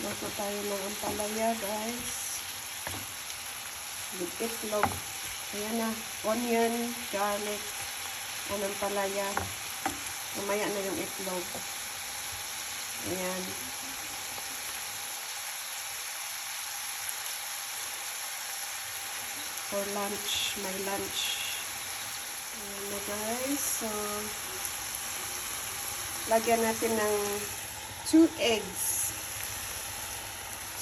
Luto tayo ng ampalaya, guys. With itlog. Ayan na. Onion, garlic, and ampalaya. Mamaya na yung itlog. Ayan. For lunch, my lunch. Ayan na, guys. So, lagyan natin ng 2 eggs.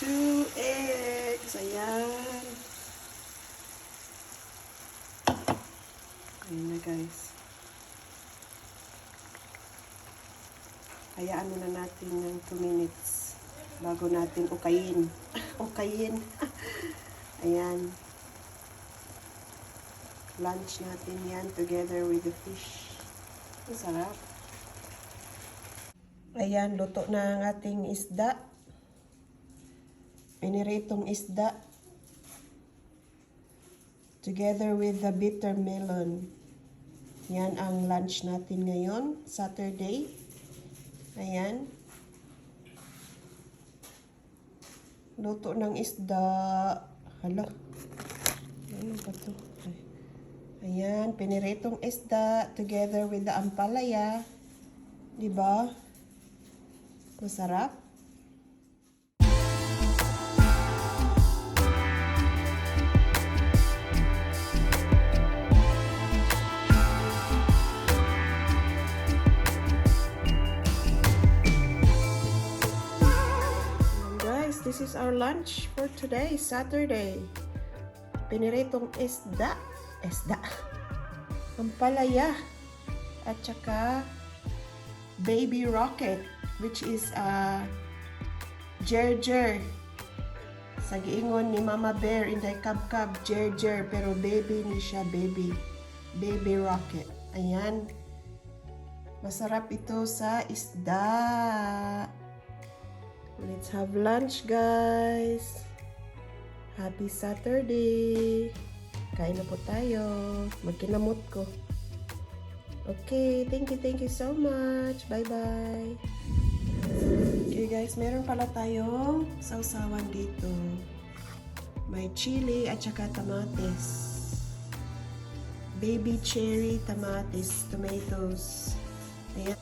2 eggs. Ayan. Ayan na, guys. Hayaan muna natin ng 2 minutes bago natin ukayin. Ukayin. Ayan. Lunch natin yan together with the fish. Masarap. Ayan, luto na ang ating isda. Piniritong isda. Together with the bittermelon. Yan ang lunch natin ngayon, Saturday. Ayan. Luto ng isda. Hala. Ano ba ito? Ayan, piniritong isda together with the ampalaya. Diba? Masarap. This is our lunch for today, Saturday. Piniritong isda. Ampalaya. At saka baby rocket, which is jer-jer. Sa giingon ni Mama Bear, inday kab-kab, jer-jer. Pero baby ni siya, baby. Baby rocket. Ayan. Masarap ito sa isda. Let's have lunch, guys. Happy Saturday. Kain na po tayo. Magkinamot ko. Okay, thank you so much. Bye-bye. Okay, guys, meron pala tayong sausawan dito. May chili at saka kamatis. Baby cherry, kamatis, tomatoes. Ayan.